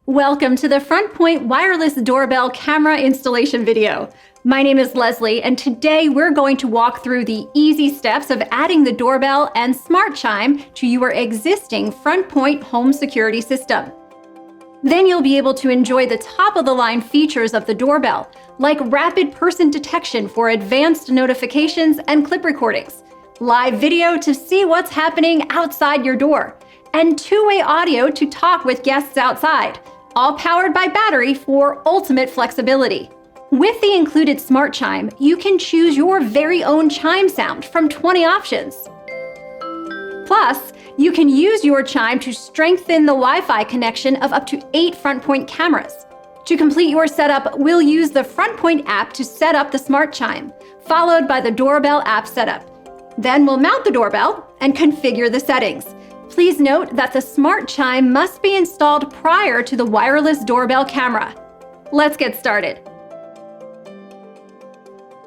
Welcome to the Frontpoint wireless doorbell camera installation video. My name is Leslie, and today we're going to walk through the easy steps of adding the doorbell and smart chime to your existing Frontpoint home security system. Then you'll be able to enjoy the top-of-the-line features of the doorbell, like rapid person detection for advanced notifications and clip recordings, live video to see what's happening outside your door, and two-way audio to talk with guests outside, all powered by battery for ultimate flexibility. With the included smart chime, you can choose your very own chime sound from 20 options. Plus, you can use your chime to strengthen the Wi-Fi connection of up to 8 Frontpoint cameras. To complete your setup, we'll use the Frontpoint app to set up the smart chime, followed by the doorbell app setup. Then we'll mount the doorbell and configure the settings. Please note that the smart chime must be installed prior to the wireless doorbell camera. Let's get started.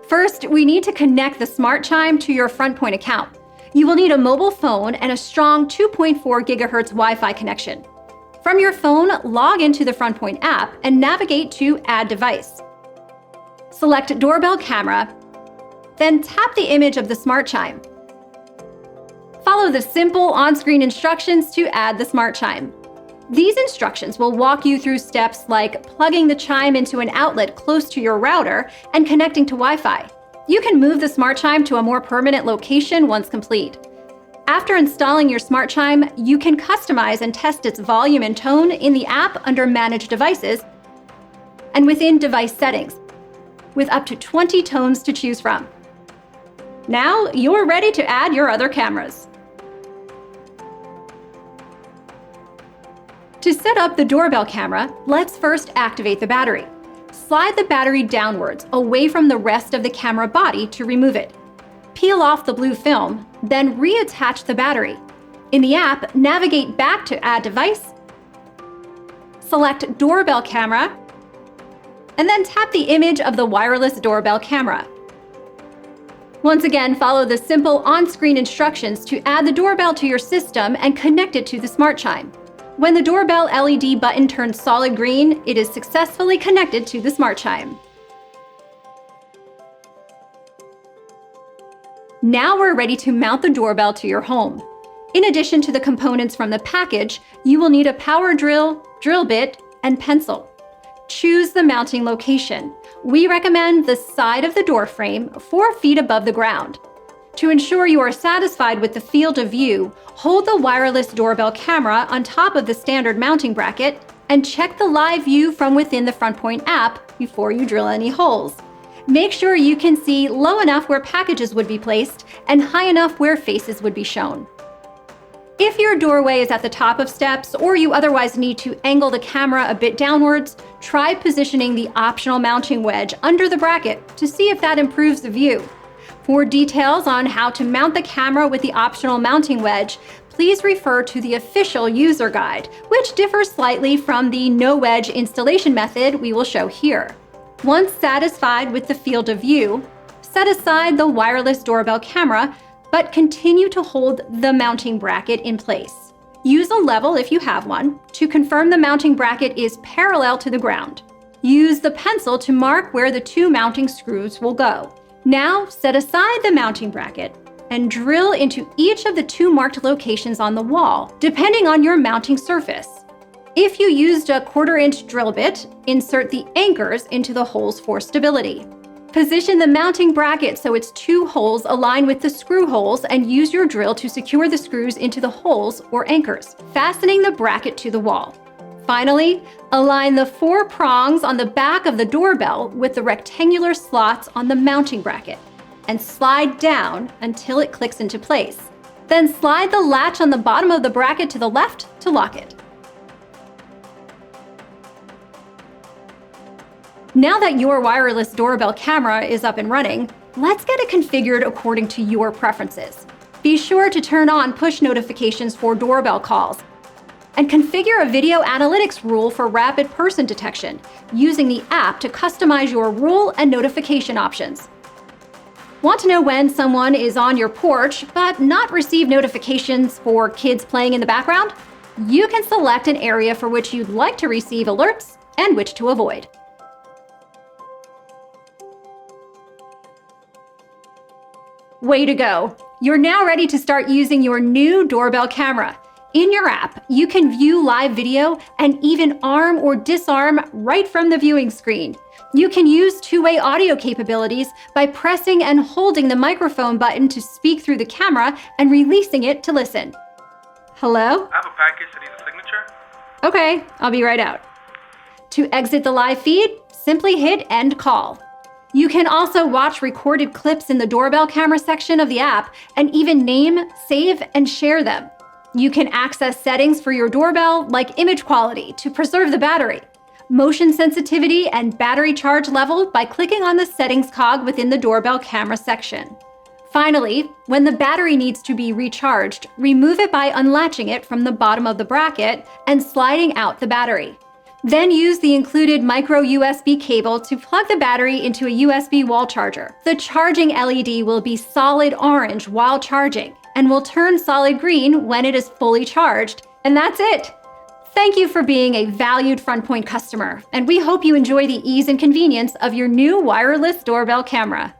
First, we need to connect the smart chime to your Frontpoint account. You will need a mobile phone and a strong 2.4 GHz Wi-Fi connection. From your phone, log into the Frontpoint app and navigate to Add Device. Select Doorbell Camera, then tap the image of the smart chime. Follow the simple on-screen instructions to add the smart chime. These instructions will walk you through steps like plugging the chime into an outlet close to your router and connecting to Wi-Fi. You can move the smart chime to a more permanent location once complete. After installing your smart chime, you can customize and test its volume and tone in the app under Manage Devices and within Device Settings, with up to 20 tones to choose from. Now you're ready to add your other cameras. To set up the doorbell camera, let's first activate the battery. Slide the battery downwards, away from the rest of the camera body to remove it. Peel off the blue film, then reattach the battery. In the app, navigate back to Add Device, select Doorbell Camera, and then tap the image of the wireless doorbell camera. Once again, follow the simple on-screen instructions to add the doorbell to your system and connect it to the smart chime. When the doorbell LED button turns solid green, it is successfully connected to the smart chime. Now we're ready to mount the doorbell to your home. In addition to the components from the package, you will need a power drill, drill bit, and pencil. Choose the mounting location. We recommend the side of the door frame 4 feet above the ground. To ensure you are satisfied with the field of view, hold the wireless doorbell camera on top of the standard mounting bracket and check the live view from within the Frontpoint app before you drill any holes. Make sure you can see low enough where packages would be placed and high enough where faces would be shown. If your doorway is at the top of steps or you otherwise need to angle the camera a bit downwards, try positioning the optional mounting wedge under the bracket to see if that improves the view. For details on how to mount the camera with the optional mounting wedge, please refer to the official user guide, which differs slightly from the no wedge installation method we will show here. Once satisfied with the field of view, set aside the wireless doorbell camera, but continue to hold the mounting bracket in place. Use a level if you have one to confirm the mounting bracket is parallel to the ground. Use the pencil to mark where the 2 mounting screws will go. Now, set aside the mounting bracket and drill into each of the 2 marked locations on the wall, depending on your mounting surface. If you used a 1/4-inch drill bit, insert the anchors into the holes for stability. Position the mounting bracket so its 2 holes align with the screw holes and use your drill to secure the screws into the holes or anchors, fastening the bracket to the wall. Finally, align the 4 prongs on the back of the doorbell with the rectangular slots on the mounting bracket and slide down until it clicks into place. Then slide the latch on the bottom of the bracket to the left to lock it. Now that your wireless doorbell camera is up and running, let's get it configured according to your preferences. Be sure to turn on push notifications for doorbell calls and configure a video analytics rule for rapid person detection, using the app to customize your rule and notification options. Want to know when someone is on your porch but not receive notifications for kids playing in the background? You can select an area for which you'd like to receive alerts and which to avoid. Way to go! You're now ready to start using your new doorbell camera. In your app, you can view live video and even arm or disarm right from the viewing screen. You can use two-way audio capabilities by pressing and holding the microphone button to speak through the camera and releasing it to listen. Hello? I have a package that needs a signature. Okay, I'll be right out. To exit the live feed, simply hit End Call. You can also watch recorded clips in the doorbell camera section of the app and even name, save, and share them. You can access settings for your doorbell like image quality to preserve the battery, motion sensitivity, and battery charge level by clicking on the settings cog within the doorbell camera section. Finally, when the battery needs to be recharged, remove it by unlatching it from the bottom of the bracket and sliding out the battery. Then use the included micro USB cable to plug the battery into a USB wall charger. The charging LED will be solid orange while charging and will turn solid green when it is fully charged. And that's it! Thank you for being a valued Frontpoint customer, and we hope you enjoy the ease and convenience of your new wireless doorbell camera.